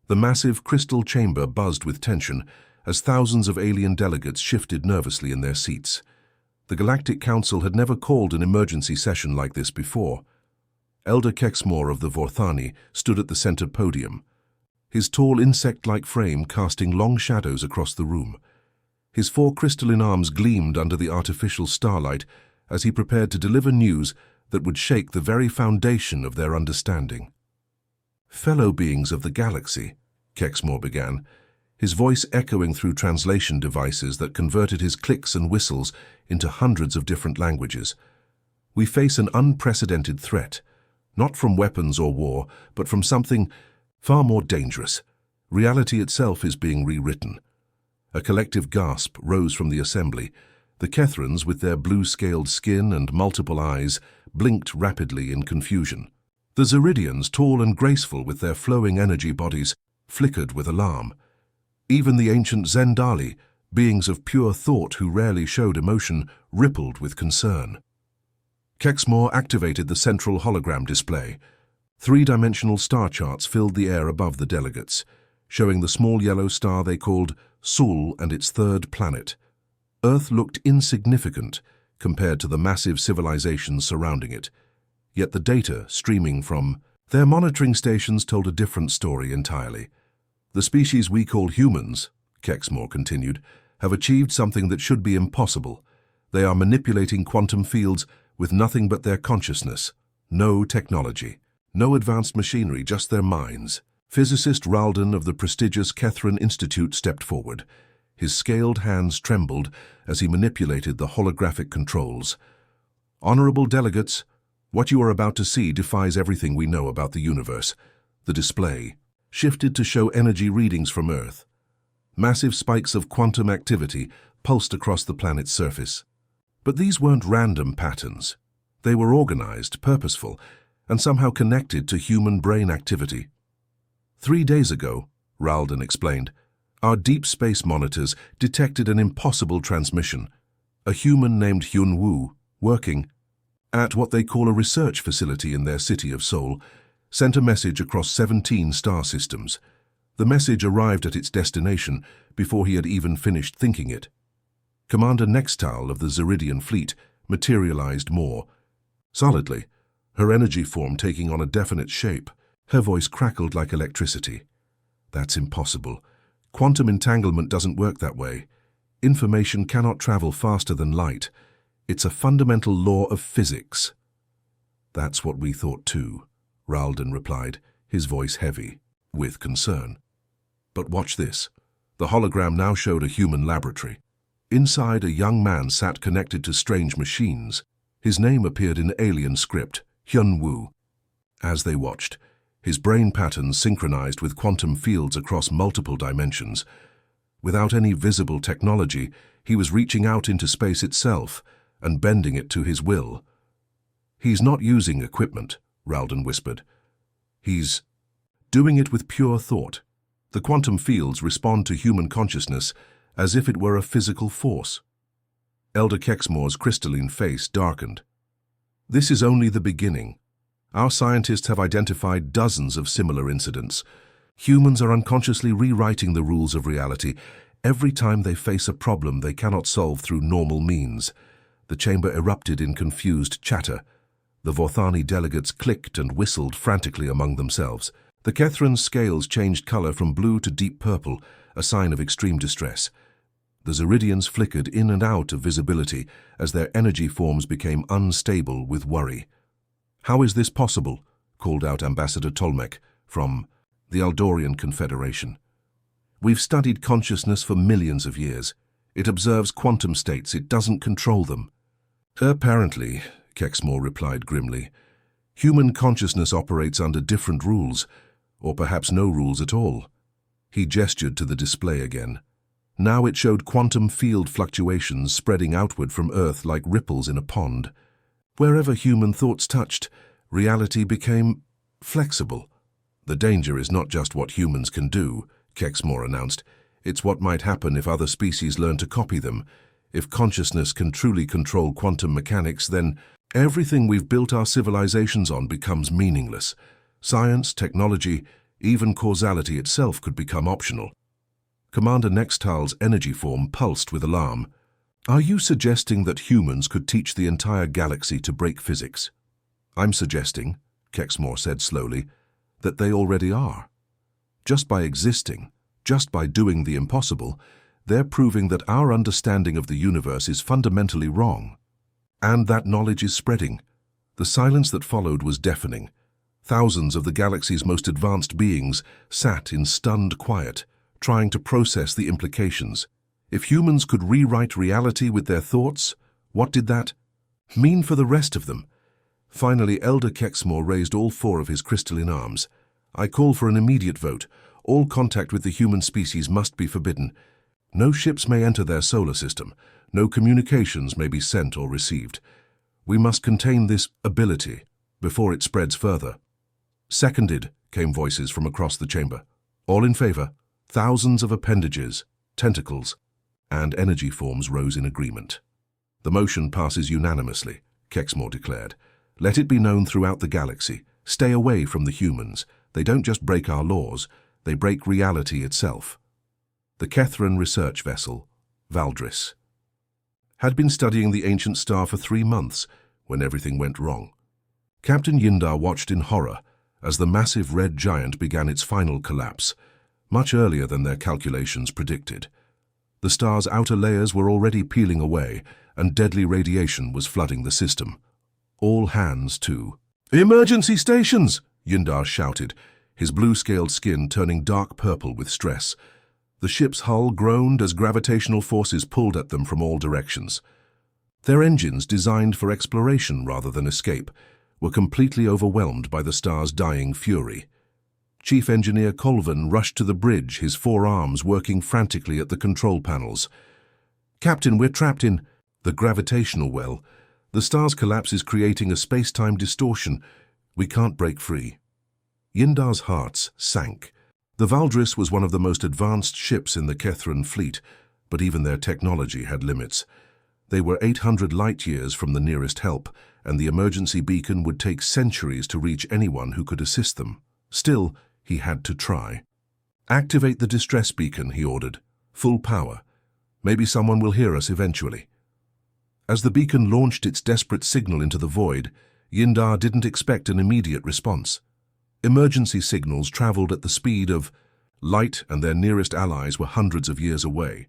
The massive crystal chamber buzzed with tension as thousands of alien delegates shifted nervously in their seats. The Galactic Council had never called an emergency session like this before. Elder Kexmore of the Vorthani stood at the center podium, his tall insect-like frame casting long shadows across the room. His 4 crystalline arms gleamed under the artificial starlight as he prepared to deliver news that would shake the very foundation of their understanding. "Fellow beings of the galaxy," Kexmore began, his voice echoing through translation devices that converted his clicks and whistles into hundreds of different languages. "We face an unprecedented threat, not from weapons or war, but from something far more dangerous. Reality itself is being rewritten." A collective gasp rose from the assembly. The Kethrans, with their blue-scaled skin and multiple eyes, blinked rapidly in confusion. The Zeridians, tall and graceful with their flowing energy bodies, flickered with alarm. Even the ancient Zendali, beings of pure thought who rarely showed emotion, rippled with concern. Kexmore activated the central hologram display. 3-dimensional star charts filled the air above the delegates, showing the small yellow star they called Sul and its 3rd planet. Earth looked insignificant compared to the massive civilizations surrounding it, yet the data streaming from their monitoring stations told a different story entirely. "The species we call humans," Kexmore continued, "have achieved something that should be impossible. They are manipulating quantum fields with nothing but their consciousness. No technology, no advanced machinery, just their minds." Physicist Ralden of the prestigious Kethran Institute stepped forward. His scaled hands trembled as he manipulated the holographic controls. "Honorable delegates, what you are about to see defies everything we know about the universe." The display shifted to show energy readings from Earth. Massive spikes of quantum activity pulsed across the planet's surface. But these weren't random patterns. They were organized, purposeful, and somehow connected to human brain activity. 3 days ago, Ralden explained, our deep space monitors detected an impossible transmission. A human named Hyun Woo, working at what they call a research facility in their city of Seoul, sent a message across 17 star systems. The message arrived at its destination before he had even finished thinking it. Commander Nextal of the Zeridian fleet materialized more. Solidly, her energy form taking on a definite shape. Her voice crackled like electricity. "That's impossible. Quantum entanglement doesn't work that way. Information cannot travel faster than light. It's a fundamental law of physics." "That's what we thought too," Ralden replied, his voice heavy with concern. But watch this. The hologram now showed a human laboratory. Inside, a young man sat connected to strange machines. His name appeared in alien script, Hyun Woo. As they watched, his brain patterns synchronized with quantum fields across multiple dimensions. Without any visible technology, he was reaching out into space itself and bending it to his will. "He's not using equipment," Ralden whispered. "He's doing it with pure thought. The quantum fields respond to human consciousness as if it were a physical force." Elder Kexmore's crystalline face darkened. "This is only the beginning. Our scientists have identified dozens of similar incidents. Humans are unconsciously rewriting the rules of reality every time they face a problem they cannot solve through normal means." The chamber erupted in confused chatter. The Vorthani delegates clicked and whistled frantically among themselves. The Kethran scales changed color from blue to deep purple, a sign of extreme distress. The Zeridians flickered in and out of visibility as their energy forms became unstable with worry. "How is this possible?" called out Ambassador Tolmec from the Eldorian Confederation. "We've studied consciousness for millions of years. It observes quantum states, it doesn't control them." "Apparently," Kexmore replied grimly, "human consciousness operates under different rules, or perhaps no rules at all." He gestured to the display again. Now it showed quantum field fluctuations spreading outward from Earth like ripples in a pond. Wherever human thoughts touched, reality became flexible. "The danger is not just what humans can do," Kexmore announced. "It's what might happen if other species learn to copy them. If consciousness can truly control quantum mechanics, then everything we've built our civilizations on becomes meaningless. Science, technology, Even causality itself could become optional. Commander Nextal's energy form pulsed with alarm. "Are you suggesting that humans could teach the entire galaxy to break physics?" "I'm suggesting," Kexmore said slowly, "that they already are. Just by existing, just by doing the impossible, they're proving that our understanding of the universe is fundamentally wrong. And that knowledge is spreading." The silence that followed was deafening. Thousands of the galaxy's most advanced beings sat in stunned quiet, trying to process the implications. If humans could rewrite reality with their thoughts, what did that mean for the rest of them? Finally, Elder Kexmore raised all four of his crystalline arms. "I call for an immediate vote. All contact with the human species must be forbidden. No ships may enter their solar system. No communications may be sent or received. We must contain this ability before it spreads further." "Seconded," came voices from across the chamber. "All in favor?" Thousands of appendages, tentacles, and energy forms rose in agreement. "The motion passes unanimously," Kexmore declared. "Let it be known throughout the galaxy. Stay away from the humans. They don't just break our laws, they break reality itself." The Kethran research vessel, Valdris, had been studying the ancient star for 3 months when everything went wrong. Captain Yindar watched in horror as the massive red giant began its final collapse, much earlier than their calculations predicted. The star's outer layers were already peeling away, and deadly radiation was flooding the system. All hands to "Emergency stations!" Yindar shouted, his blue-scaled skin turning dark purple with stress. The ship's hull groaned as gravitational forces pulled at them from all directions. Their engines, designed for exploration rather than escape, were completely overwhelmed by the star's dying fury. Chief Engineer Colvin rushed to the bridge, his 4 arms working frantically at the control panels. "Captain, we're trapped in the gravitational well. The star's collapse is creating a space-time distortion. We can't break free." Yindar's hearts sank. The Valdris was one of the most advanced ships in the Kethran fleet, but even their technology had limits. They were 800 light-years from the nearest help, and the emergency beacon would take centuries to reach anyone who could assist them. Still, he had to try. "Activate the distress beacon," he ordered. "Full power. Maybe someone will hear us eventually." As the beacon launched its desperate signal into the void, Yindar didn't expect an immediate response. Emergency signals traveled at the speed of light, and their nearest allies were hundreds of years away.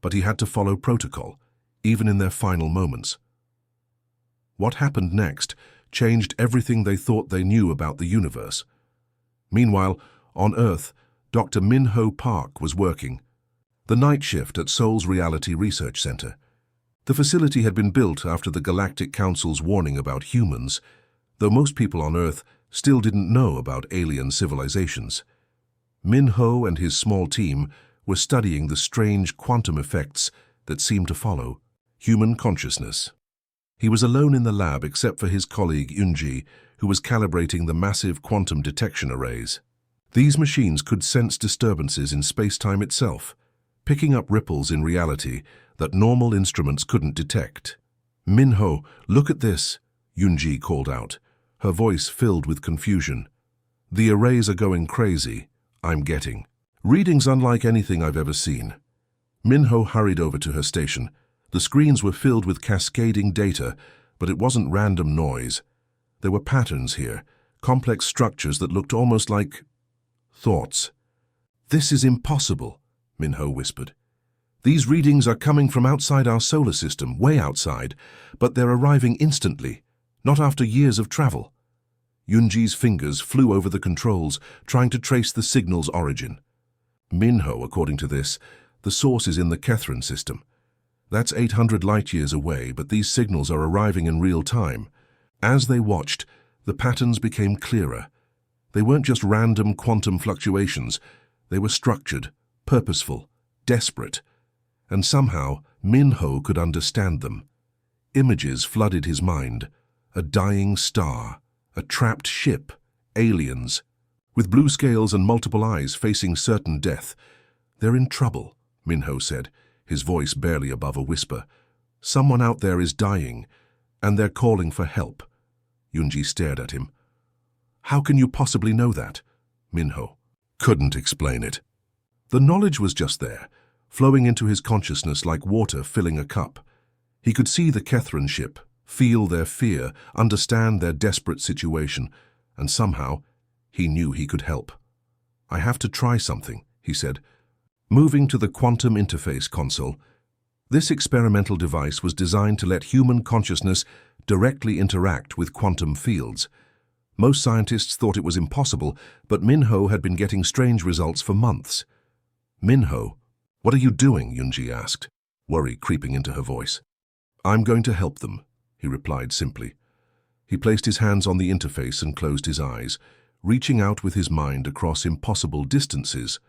But he had to follow protocol, even in their final moments. What happened next changed everything they thought they knew about the universe. Meanwhile, on Earth, Dr. Min-Ho Park was working the night shift at Seoul's Reality Research Center. The facility had been built after the Galactic Council's warning about humans, though most people on Earth still didn't know about alien civilizations. Min-Ho and his small team were studying the strange quantum effects that seemed to follow human consciousness. He was alone in the lab except for his colleague Yunji, who was calibrating the massive quantum detection arrays. These machines could sense disturbances in space-time itself, picking up ripples in reality that normal instruments couldn't detect. "Min-Ho, look at this," Yunji called out, her voice filled with confusion. "The arrays are going crazy, I'm getting readings unlike anything I've ever seen." Min-Ho hurried over to her station. The screens were filled with cascading data, but it wasn't random noise. There were patterns here, complex structures that looked almost like thoughts. "This is impossible," Min-Ho whispered. "These readings are coming from outside our solar system, way outside, but they're arriving instantly, not after years of travel." Yunji's fingers flew over the controls, trying to trace the signal's origin. "Min-Ho, according to this, the source is in the Kethran system. That's 800 light-years away, but these signals are arriving in real time." As they watched, the patterns became clearer. They weren't just random quantum fluctuations. They were structured, purposeful, desperate. And somehow, Min-Ho could understand them. Images flooded his mind. A dying star, a trapped ship, aliens, with blue scales and multiple eyes facing certain death. "They're in trouble," Min-Ho said, his voice barely above a whisper. "Someone out there is dying, and they're calling for help." Yunji stared at him. "How can you possibly know that?" Minho couldn't explain it. The knowledge was just there, flowing into his consciousness like water filling a cup. He could see the Kethran ship, feel their fear, understand their desperate situation, and somehow he knew he could help. "I have to try something," he said. Moving to the quantum interface console, this experimental device was designed to let human consciousness directly interact with quantum fields. Most scientists thought it was impossible, but Minho had been getting strange results for months. "Minho, what are you doing?" Yunji asked, worry creeping into her voice. "I'm going to help them," he replied simply. He placed his hands on the interface and closed his eyes, reaching out with his mind across impossible distances.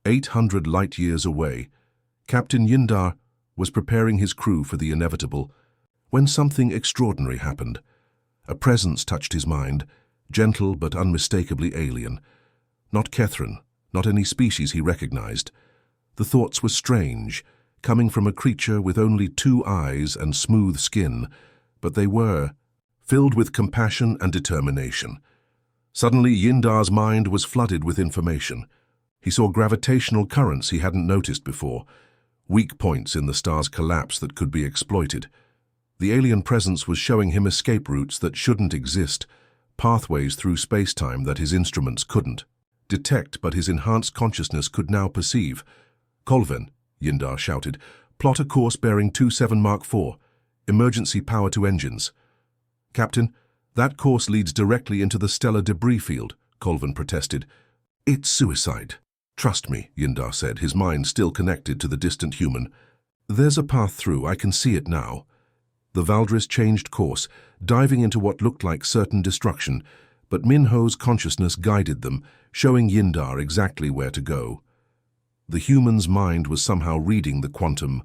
800 light-years away, Captain Yindar was preparing his crew for the inevitable when something extraordinary happened. A presence touched his mind, gentle but unmistakably alien. Not Kethran, not any species he recognized. The thoughts were strange, coming from a creature with only 2 eyes and smooth skin, but they were filled with compassion and determination. Suddenly, Yindar's mind was flooded with information. He saw gravitational currents he hadn't noticed before, weak points in the star's collapse that could be exploited. The alien presence was showing him escape routes that shouldn't exist, pathways through space-time that his instruments couldn't detect, but his enhanced consciousness could now perceive. "Colvin," Yindar shouted, "plot a course bearing 27 Mark IV. Emergency power to engines." "Captain, that course leads directly into the stellar debris field," Colvin protested. "It's suicide. Trust me," Yindar said, his mind still connected to the distant human. "There's a path through, I can see it now." The Valdris changed course, diving into what looked like certain destruction, but Minho's consciousness guided them, showing Yindar exactly where to go. The human's mind was somehow reading the quantum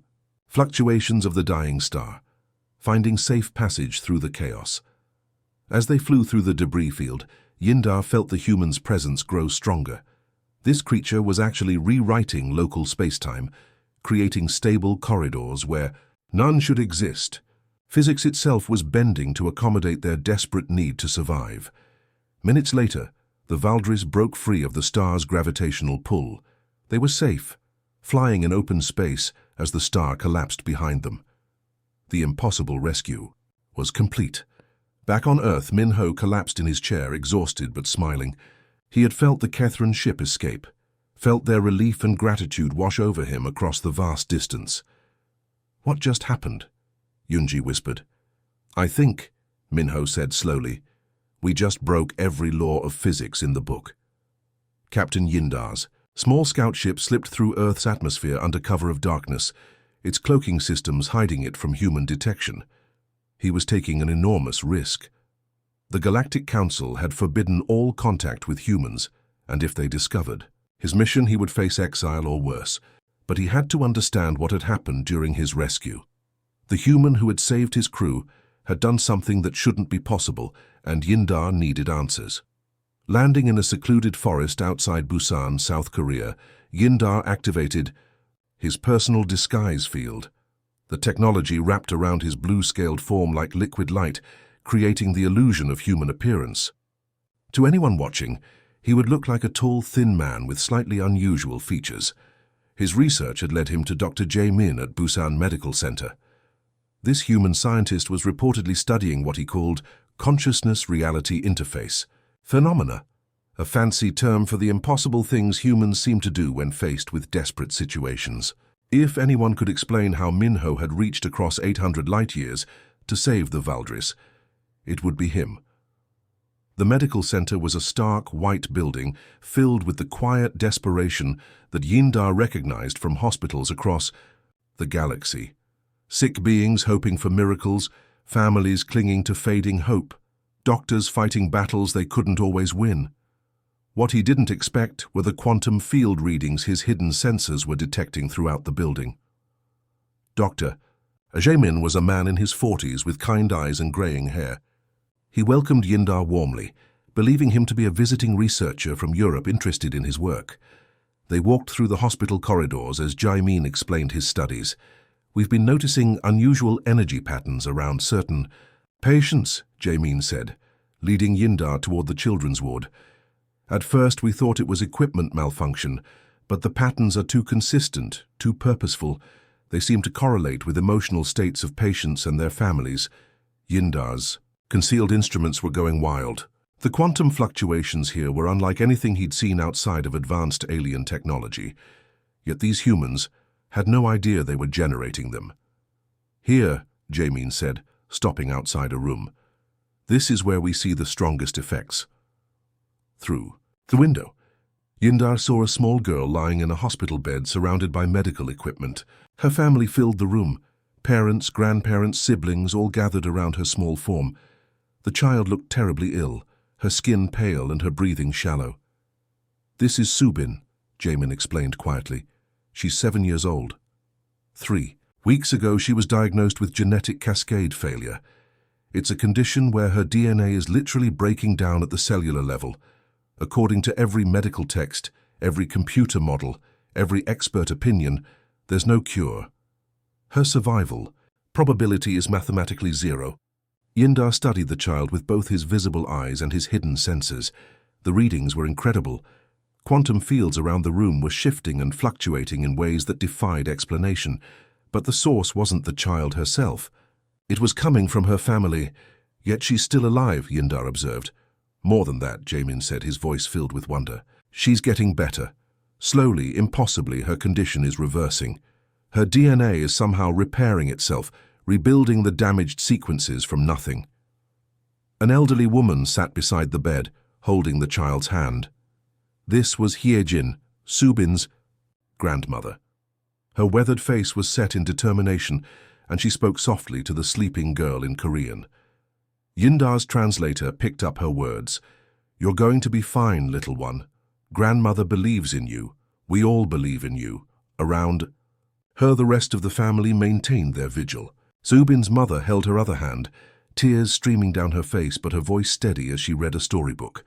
fluctuations of the dying star, finding safe passage through the chaos. As they flew through the debris field, Yindar felt the human's presence grow stronger. This creature was actually rewriting local spacetime, creating stable corridors where none should exist. Physics itself was bending to accommodate their desperate need to survive. Minutes later, the Valdris broke free of the star's gravitational pull. They were safe, flying in open space as the star collapsed behind them. The impossible rescue was complete. Back on Earth, Minho collapsed in his chair, exhausted but smiling. He had felt the Kethran ship escape, felt their relief and gratitude wash over him across the vast distance. "What just happened?" Yunji whispered. "I think," Minho said slowly, "we just broke every law of physics in the book." Captain Yindar's small scout ship slipped through Earth's atmosphere under cover of darkness, its cloaking systems hiding it from human detection. He was taking an enormous risk. The Galactic Council had forbidden all contact with humans, and if they discovered his mission, he would face exile or worse. But he had to understand what had happened during his rescue. The human who had saved his crew had done something that shouldn't be possible, and Yindar needed answers. Landing in a secluded forest outside Busan, South Korea, Yindar activated his personal disguise field. The technology wrapped around his blue-scaled form like liquid light, creating the illusion of human appearance. To anyone watching, he would look like a tall, thin man with slightly unusual features. His research had led him to Dr. Jae Min at Busan Medical Center. This human scientist was reportedly studying what he called consciousness-reality interface phenomena, a fancy term for the impossible things humans seem to do when faced with desperate situations. If anyone could explain how Minho had reached across 800 light-years to save the Valdris, it would be him. The medical center was a stark, white building filled with the quiet desperation that Yindar recognized from hospitals across the galaxy. Sick beings hoping for miracles, families clinging to fading hope, doctors fighting battles they couldn't always win. What he didn't expect were the quantum field readings his hidden sensors were detecting throughout the building. Dr. Jae Min was a man in his 40s with kind eyes and graying hair. He welcomed Yindar warmly, believing him to be a visiting researcher from Europe interested in his work. They walked through the hospital corridors as Jae Min explained his studies. "We've been noticing unusual energy patterns around certain patients," Jae Min said, leading Yindar toward the children's ward. At first we thought it was equipment malfunction, but the patterns are too consistent, too purposeful. They seem to correlate with emotional states of patients and their families. Yindar's concealed instruments were going wild. The quantum fluctuations here were unlike anything he'd seen outside of advanced alien technology. Yet these humans had no idea they were generating them. "Here," Jamin said, stopping outside a room. "This is where we see the strongest effects." Through the window, Yindar saw a small girl lying in a hospital bed surrounded by medical equipment. Her family filled the room. Parents, grandparents, siblings all gathered around her small form. The child looked terribly ill, her skin pale and her breathing shallow. "This is Subin," Jamin explained quietly. "She's 7 years old." 3 weeks ago she was diagnosed with genetic cascade failure. It's a condition where her DNA is literally breaking down at the cellular level. According to every medical text, every computer model, every expert opinion, there's no cure. Her survival probability is mathematically 0. Yindar studied the child with both his visible eyes and his hidden senses. The readings were incredible. Quantum fields around the room were shifting and fluctuating in ways that defied explanation. But the source wasn't the child herself. It was coming from her family. "Yet she's still alive," Yindar observed. "More than that," Jamin said, his voice filled with wonder. "She's getting better. Slowly, impossibly, her condition is reversing. Her DNA is somehow repairing itself, rebuilding the damaged sequences from nothing." An elderly woman sat beside the bed, holding the child's hand. This was Hyejin, Subin's grandmother. Her weathered face was set in determination, and she spoke softly to the sleeping girl in Korean. Yindar's translator picked up her words. "You're going to be fine, little one. Grandmother believes in you. We all believe in you." Around her, the rest of the family maintained their vigil. Subin's mother held her other hand, tears streaming down her face but her voice steady as she read a storybook.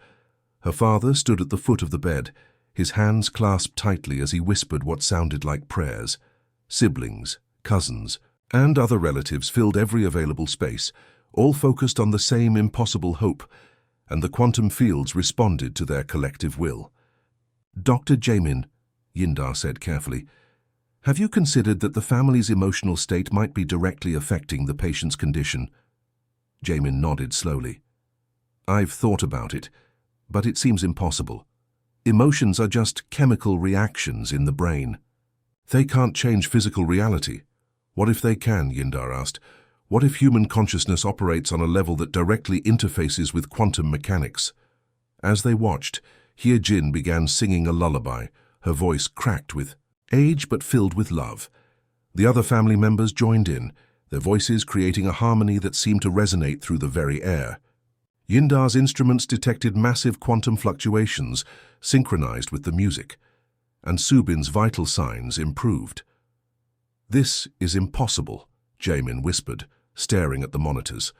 Her father stood at the foot of the bed, his hands clasped tightly as he whispered what sounded like prayers. Siblings, cousins, and other relatives filled every available space, all focused on the same impossible hope, and the quantum fields responded to their collective will. "Dr. Jamin," Yindar said carefully, "have you considered that the family's emotional state might be directly affecting the patient's condition?" Jamin nodded slowly. "I've thought about it, but it seems impossible. Emotions are just chemical reactions in the brain. They can't change physical reality." "What if they can?" Yindar asked. "What if human consciousness operates on a level that directly interfaces with quantum mechanics?" As they watched, Hyejin began singing a lullaby, her voice cracked with age but filled with love. The other family members joined in, their voices creating a harmony that seemed to resonate through the very air. Yindar's instruments detected massive quantum fluctuations, synchronized with the music, and Subin's vital signs improved. "This is impossible," Jamin whispered, staring at the monitors.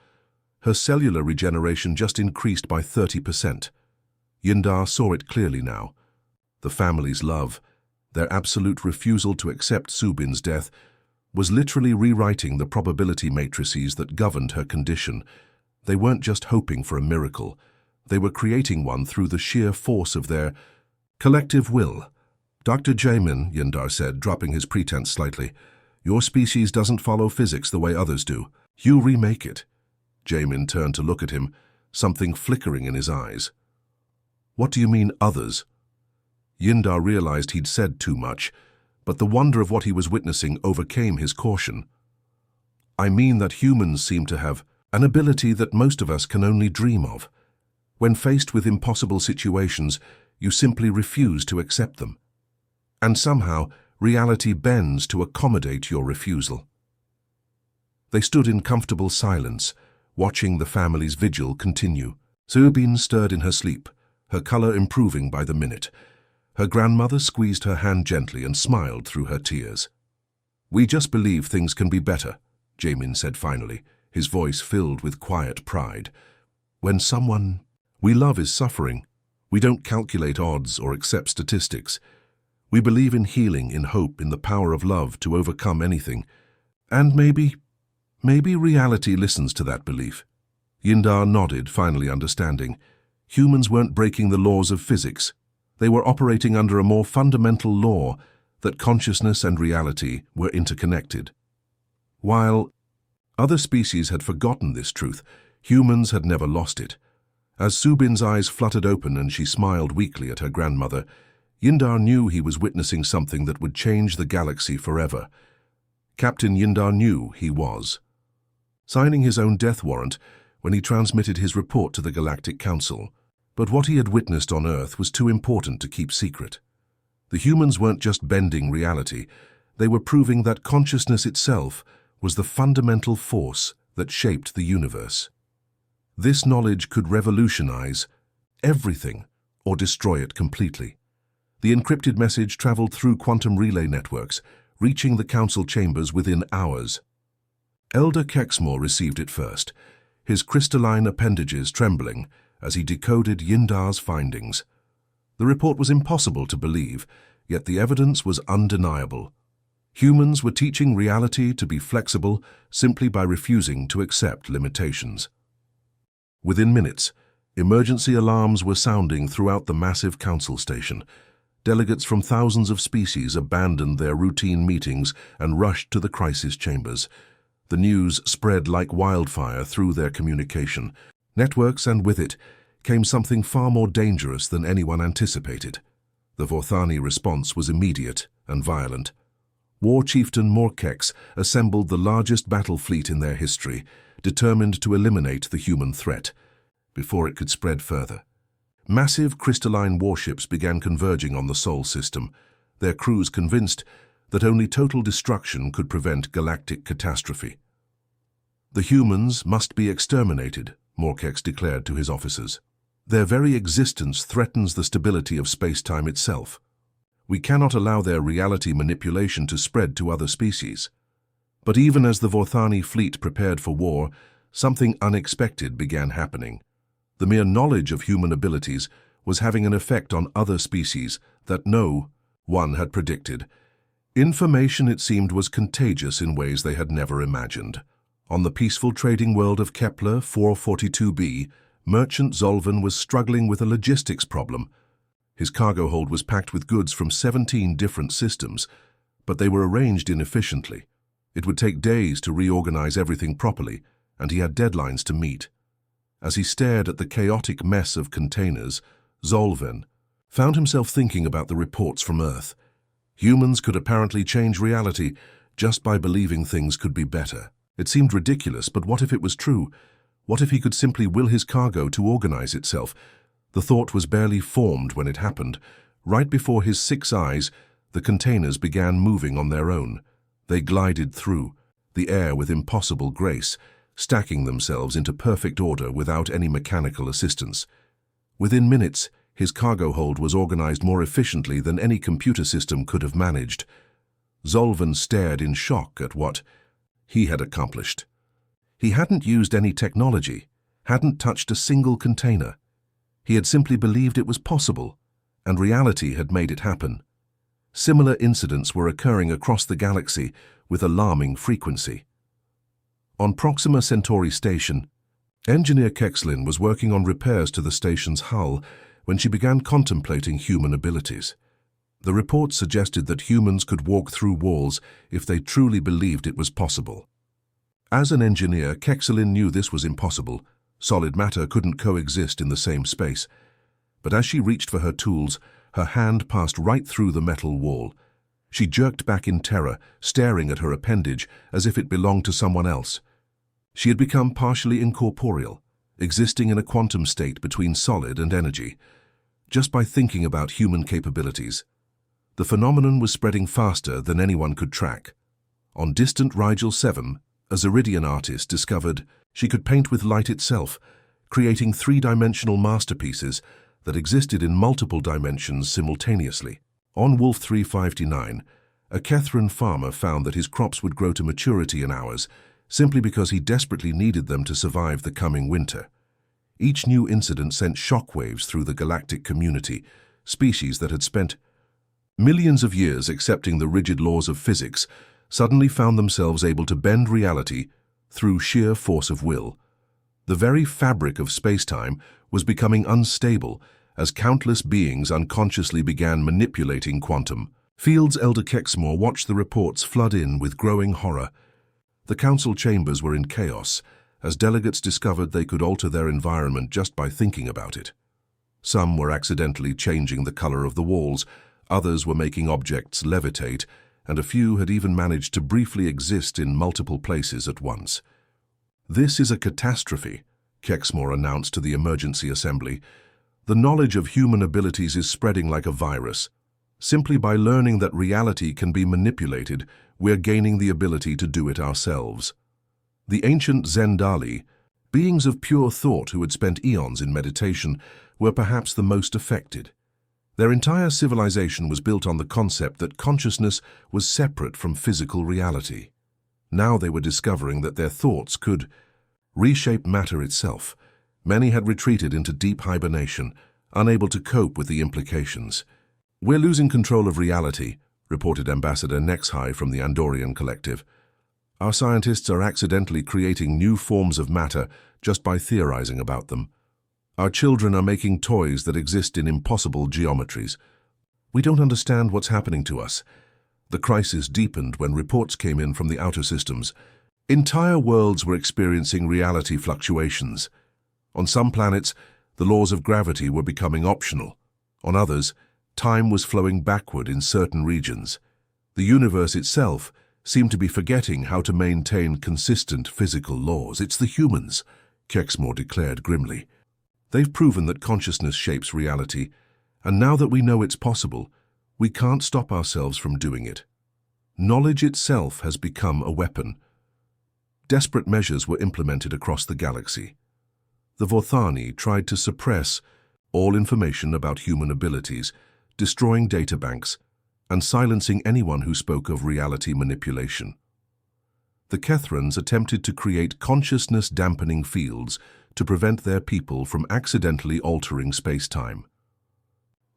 Her cellular regeneration just increased by 30%. Yindar saw it clearly now. The family's love, their absolute refusal to accept Subin's death, was literally rewriting the probability matrices that governed her condition. They weren't just hoping for a miracle. They were creating one through the sheer force of their collective will. "Dr. Jamin," Yindar said, dropping his pretense slightly, "your species doesn't follow physics the way others do. You remake it." Jamin turned to look at him, something flickering in his eyes. "What do you mean, others?" Yindar realized he'd said too much, but the wonder of what he was witnessing overcame his caution. "I mean that humans seem to have an ability that most of us can only dream of. When faced with impossible situations, you simply refuse to accept them. And somehow, reality bends to accommodate your refusal." They stood in comfortable silence, watching the family's vigil continue. Subin stirred in her sleep, her color improving by the minute. Her grandmother squeezed her hand gently and smiled through her tears. "We just believe things can be better," Jamin said finally, his voice filled with quiet pride. "When someone we love is suffering, we don't calculate odds or accept statistics. We believe in healing, in hope, in the power of love to overcome anything. And maybe reality listens to that belief." Yindar nodded, finally understanding. Humans weren't breaking the laws of physics. They were operating under a more fundamental law that consciousness and reality were interconnected. While other species had forgotten this truth, humans had never lost it. As Subin's eyes fluttered open and she smiled weakly at her grandmother, Yindar knew he was witnessing something that would change the galaxy forever. Captain Yindar knew he was signing his own death warrant when he transmitted his report to the Galactic Council. But what he had witnessed on Earth was too important to keep secret. The humans weren't just bending reality, they were proving that consciousness itself was the fundamental force that shaped the universe. This knowledge could revolutionize everything or destroy it completely. The encrypted message traveled through quantum relay networks, reaching the council chambers within hours. Elder Kexmore received it first, his crystalline appendages trembling as he decoded Yindar's findings. The report was impossible to believe, yet the evidence was undeniable. Humans were teaching reality to be flexible simply by refusing to accept limitations. Within minutes, emergency alarms were sounding throughout the massive council station. Delegates from thousands of species abandoned their routine meetings and rushed to the crisis chambers. The news spread like wildfire through their communication networks, and with it came something far more dangerous than anyone anticipated. The Vorthani response was immediate and violent. War Chieftain Morkex assembled the largest battle fleet in their history, determined to eliminate the human threat before it could spread further. Massive crystalline warships began converging on the Sol system, their crews convinced that only total destruction could prevent galactic catastrophe. The humans must be exterminated, Morkex declared to his officers. Their very existence threatens the stability of space-time itself. We cannot allow their reality manipulation to spread to other species. But even as the Vorthani fleet prepared for war, something unexpected began happening. The mere knowledge of human abilities was having an effect on other species that no one had predicted. Information, it seemed, was contagious in ways they had never imagined. On the peaceful trading world of Kepler 442b, merchant Zolvan was struggling with a logistics problem. His cargo hold was packed with goods from 17 different systems, but they were arranged inefficiently. It would take days to reorganize everything properly, and he had deadlines to meet. As he stared at the chaotic mess of containers, Zolvan found himself thinking about the reports from Earth. Humans could apparently change reality just by believing things could be better. It seemed ridiculous, but what if it was true? What if he could simply will his cargo to organize itself? The thought was barely formed when it happened. Right before his 6 eyes, the containers began moving on their own. They glided through the air with impossible grace, stacking themselves into perfect order without any mechanical assistance. Within minutes, his cargo hold was organized more efficiently than any computer system could have managed. Zolvan stared in shock at what he had accomplished. He hadn't used any technology, hadn't touched a single container. He had simply believed it was possible, and reality had made it happen. Similar incidents were occurring across the galaxy with alarming frequency. On Proxima Centauri Station, Engineer Kexlin was working on repairs to the station's hull when she began contemplating human abilities. The reports suggested that humans could walk through walls if they truly believed it was possible. As an engineer, Kexlin knew this was impossible. Solid matter couldn't coexist in the same space. But as she reached for her tools, her hand passed right through the metal wall. She jerked back in terror, staring at her appendage as if it belonged to someone else. She had become partially incorporeal, existing in a quantum state between solid and energy. Just by thinking about human capabilities, the phenomenon was spreading faster than anyone could track. On distant Rigel 7, a Zeridian artist discovered she could paint with light itself, creating 3-dimensional masterpieces that existed in multiple dimensions simultaneously. On Wolf 359, a Kethran farmer found that his crops would grow to maturity in hours, simply because he desperately needed them to survive the coming winter. Each new incident sent shockwaves through the galactic community. Species that had spent millions of years accepting the rigid laws of physics suddenly found themselves able to bend reality through sheer force of will. The very fabric of space-time was becoming unstable as countless beings unconsciously began manipulating quantum. Field's elder Kexmore watched the reports flood in with growing horror. The council chambers were in chaos as delegates discovered they could alter their environment just by thinking about it. Some were accidentally changing the color of the walls, others were making objects levitate, and a few had even managed to briefly exist in multiple places at once. "This is a catastrophe," Kexmore announced to the emergency assembly. "The knowledge of human abilities is spreading like a virus. Simply by learning that reality can be manipulated, we're gaining the ability to do it ourselves." The ancient Zendali, beings of pure thought who had spent eons in meditation, were perhaps the most affected. Their entire civilization was built on the concept that consciousness was separate from physical reality. Now they were discovering that their thoughts could reshape matter itself. Many had retreated into deep hibernation, unable to cope with the implications. "We're losing control of reality," reported Ambassador Nexhai from the Andorian Collective. "Our scientists are accidentally creating new forms of matter just by theorizing about them. Our children are making toys that exist in impossible geometries. We don't understand what's happening to us." The crisis deepened when reports came in from the outer systems. Entire worlds were experiencing reality fluctuations. On some planets, the laws of gravity were becoming optional. On others, time was flowing backward in certain regions. The universe itself seemed to be forgetting how to maintain consistent physical laws. "It's the humans," Kexmore declared grimly. "They've proven that consciousness shapes reality, and now that we know it's possible, we can't stop ourselves from doing it. Knowledge itself has become a weapon." Desperate measures were implemented across the galaxy. The Vorthani tried to suppress all information about human abilities, destroying databanks, and silencing anyone who spoke of reality manipulation. The Kethrans attempted to create consciousness-dampening fields to prevent their people from accidentally altering space-time.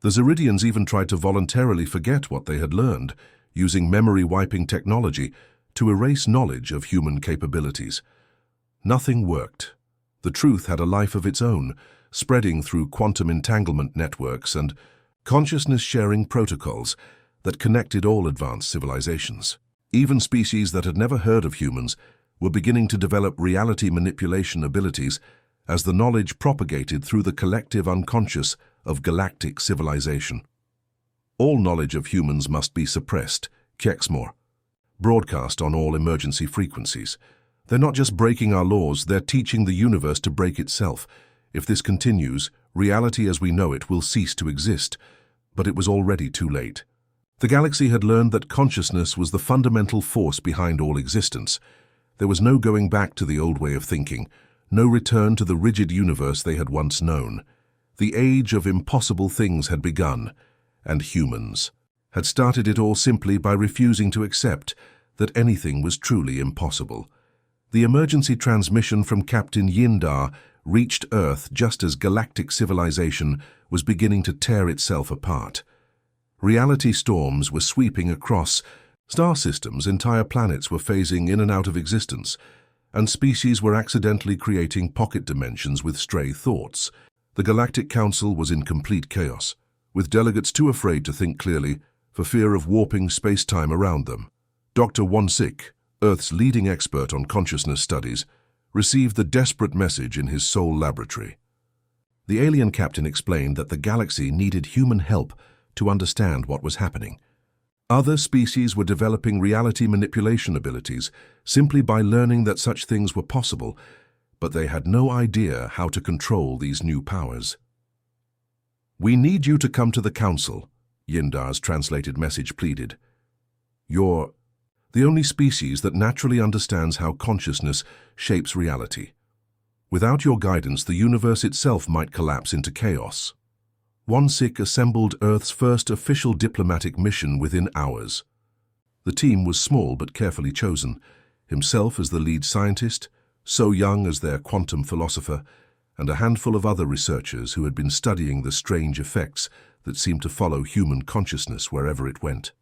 The Zeridians even tried to voluntarily forget what they had learned, using memory-wiping technology to erase knowledge of human capabilities. Nothing worked. The truth had a life of its own, spreading through quantum entanglement networks and consciousness-sharing protocols that connected all advanced civilizations. Even species that had never heard of humans were beginning to develop reality manipulation abilities as the knowledge propagated through the collective unconscious of galactic civilization. "All knowledge of humans must be suppressed," Kexmore broadcast on all emergency frequencies. "They're not just breaking our laws, they're teaching the universe to break itself. If this continues, reality as we know it will cease to exist." But it was already too late. The galaxy had learned that consciousness was the fundamental force behind all existence. There was no going back to the old way of thinking, no return to the rigid universe they had once known. The age of impossible things had begun, and humans had started it all simply by refusing to accept that anything was truly impossible. The emergency transmission from Captain Yindar reached Earth just as galactic civilization was beginning to tear itself apart. Reality storms were sweeping across star systems, entire planets were phasing in and out of existence, and species were accidentally creating pocket dimensions with stray thoughts. The Galactic Council was in complete chaos, with delegates too afraid to think clearly for fear of warping space-time around them. Dr. Wonsik, Earth's leading expert on consciousness studies, received the desperate message in his soul laboratory. The alien captain explained that the galaxy needed human help to understand what was happening. Other species were developing reality manipulation abilities simply by learning that such things were possible, but they had no idea how to control these new powers. "We need you to come to the council," Yindar's translated message pleaded. "You're the only species that naturally understands how consciousness shapes reality. Without your guidance, the universe itself might collapse into chaos." Wonsik assembled Earth's first official diplomatic mission within hours. The team was small but carefully chosen, himself as the lead scientist, so young as their quantum philosopher, and a handful of other researchers who had been studying the strange effects that seemed to follow human consciousness wherever it went.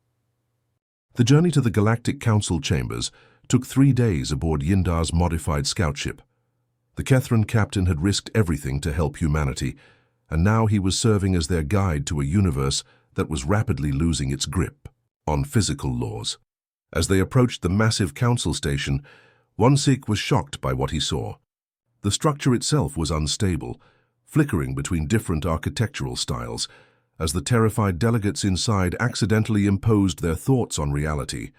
The journey to the Galactic Council chambers took 3 days aboard Yindar's modified scout ship. The Kethran captain had risked everything to help humanity, and now he was serving as their guide to a universe that was rapidly losing its grip on physical laws. As they approached the massive council station, Wonsik was shocked by what he saw. The structure itself was unstable, flickering between different architectural styles, as the terrified delegates inside accidentally imposed their thoughts on reality.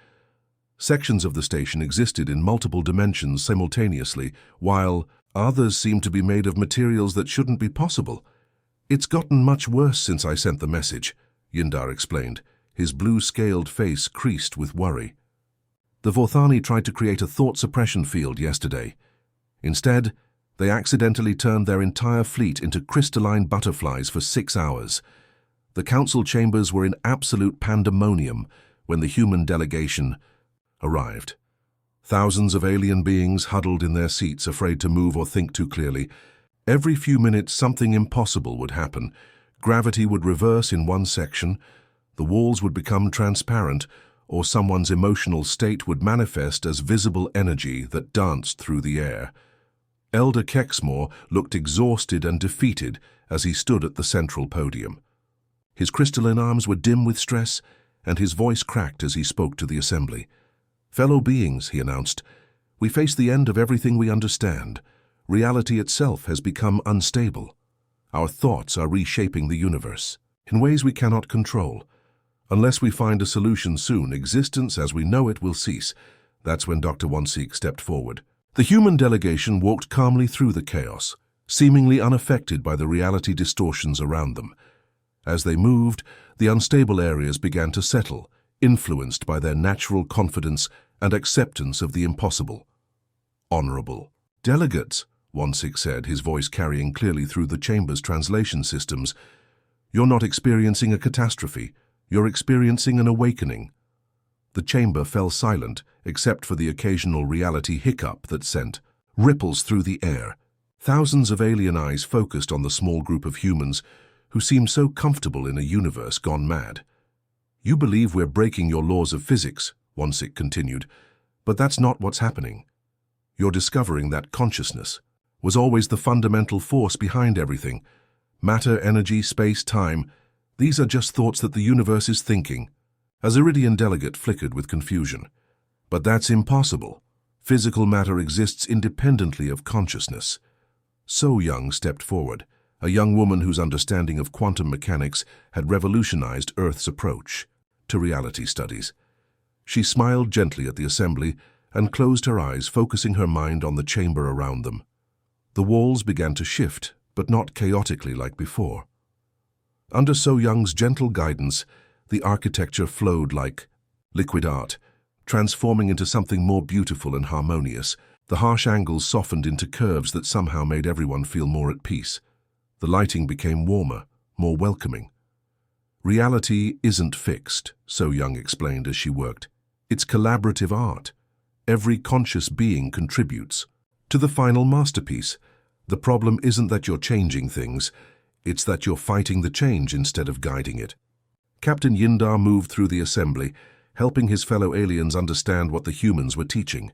Sections of the station existed in multiple dimensions simultaneously, while others seemed to be made of materials that shouldn't be possible. "It's gotten much worse since I sent the message," Yindar explained, his blue-scaled face creased with worry. "The Vorthani tried to create a thought suppression field yesterday. Instead, they accidentally turned their entire fleet into crystalline butterflies for 6 hours. The council chambers were in absolute pandemonium when the human delegation arrived. Thousands of alien beings huddled in their seats, afraid to move or think too clearly. Every few minutes, something impossible would happen. Gravity would reverse in one section, the walls would become transparent, or someone's emotional state would manifest as visible energy that danced through the air." Elder Kexmore looked exhausted and defeated as he stood at the central podium. His crystalline arms were dim with stress, and his voice cracked as he spoke to the assembly. "Fellow beings," he announced, "we face the end of everything we understand. Reality itself has become unstable. Our thoughts are reshaping the universe in ways we cannot control. Unless we find a solution soon, existence as we know it will cease." That's when Dr. Wonsik stepped forward. The human delegation walked calmly through the chaos, seemingly unaffected by the reality distortions around them. As they moved, the unstable areas began to settle, influenced by their natural confidence and acceptance of the impossible. "Honorable delegates," Wonsik said, his voice carrying clearly through the chamber's translation systems, "you're not experiencing a catastrophe, you're experiencing an awakening." The chamber fell silent, except for the occasional reality hiccup that sent ripples through the air. Thousands of alien eyes focused on the small group of humans who seemed so comfortable in a universe gone mad. "You believe we're breaking your laws of physics," Wonsik continued, "but that's not what's happening. You're discovering that consciousness was always the fundamental force behind everything. Matter, energy, space, time, these are just thoughts that the universe is thinking." A Ziridian delegate flickered with confusion. "But that's impossible. Physical matter exists independently of consciousness." So Young stepped forward, a young woman whose understanding of quantum mechanics had revolutionized Earth's approach to reality studies. She smiled gently at the assembly and closed her eyes, focusing her mind on the chamber around them. The walls began to shift, but not chaotically like before. Under So Young's gentle guidance, the architecture flowed like liquid art, transforming into something more beautiful and harmonious. The harsh angles softened into curves that somehow made everyone feel more at peace. The lighting became warmer, more welcoming. "Reality isn't fixed," So Young explained as she worked. "It's collaborative art. Every conscious being contributes to the final masterpiece. The problem isn't that you're changing things, it's that you're fighting the change instead of guiding it." Captain Yindar moved through the assembly, helping his fellow aliens understand what the humans were teaching.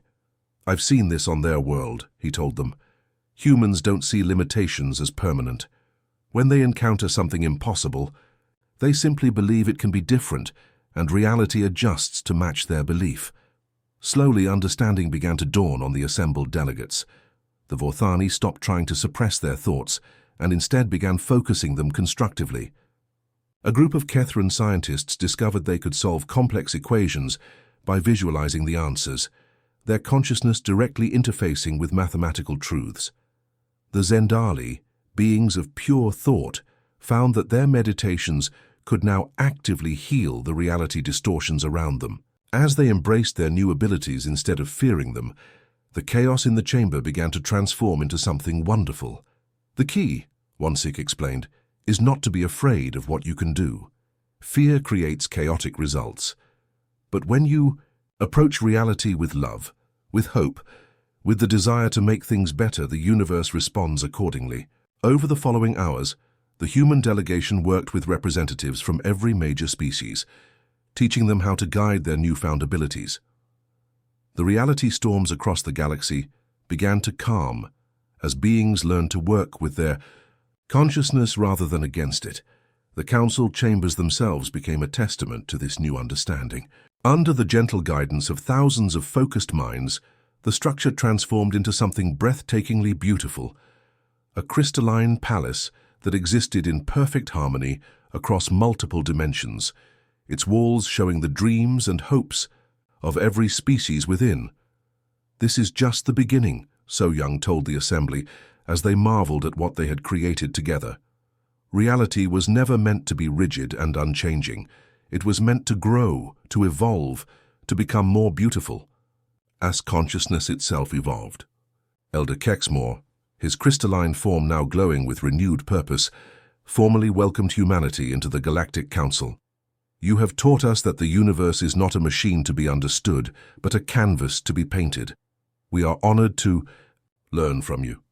"I've seen this on their world," he told them. "Humans don't see limitations as permanent. When they encounter something impossible, they simply believe it can be different, and reality adjusts to match their belief." Slowly, understanding began to dawn on the assembled delegates. The Vorthani stopped trying to suppress their thoughts and instead began focusing them constructively. A group of Kethran scientists discovered they could solve complex equations by visualizing the answers, their consciousness directly interfacing with mathematical truths. The Zendali, beings of pure thought, found that their meditations could now actively heal the reality distortions around them. As they embraced their new abilities instead of fearing them, the chaos in the chamber began to transform into something wonderful. "The key," Wonsik explained, "is not to be afraid of what you can do. Fear creates chaotic results. But when you approach reality with love, with hope, with the desire to make things better, the universe responds accordingly." Over the following hours, the human delegation worked with representatives from every major species, teaching them how to guide their newfound abilities. The reality storms across the galaxy began to calm as beings learned to work with their consciousness rather than against it. The council chambers themselves became a testament to this new understanding. Under the gentle guidance of thousands of focused minds, the structure transformed into something breathtakingly beautiful, a crystalline palace that existed in perfect harmony across multiple dimensions, its walls showing the dreams and hopes of every species within. "This is just the beginning," So Young told the assembly as they marveled at what they had created together. Reality was never meant to be rigid and unchanging. It was meant to grow, to evolve, to become more beautiful, as consciousness itself evolved. Elder Kexmore, his crystalline form now glowing with renewed purpose, formally welcomed humanity into the Galactic Council. "You have taught us that the universe is not a machine to be understood, but a canvas to be painted. We are honored to learn from you."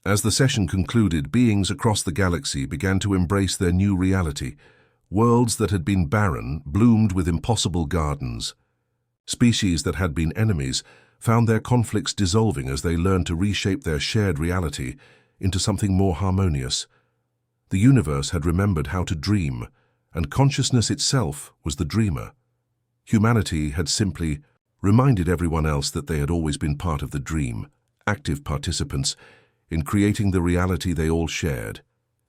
As the session concluded, beings across the galaxy began to embrace their new reality. Worlds that had been barren bloomed with impossible gardens. Species that had been enemies found their conflicts dissolving as they learned to reshape their shared reality into something more harmonious. The universe had remembered how to dream, and consciousness itself was the dreamer. Humanity had simply reminded everyone else that they had always been part of the dream, active participants in creating the reality they all shared.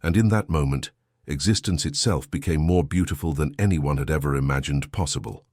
And in that moment, existence itself became more beautiful than anyone had ever imagined possible.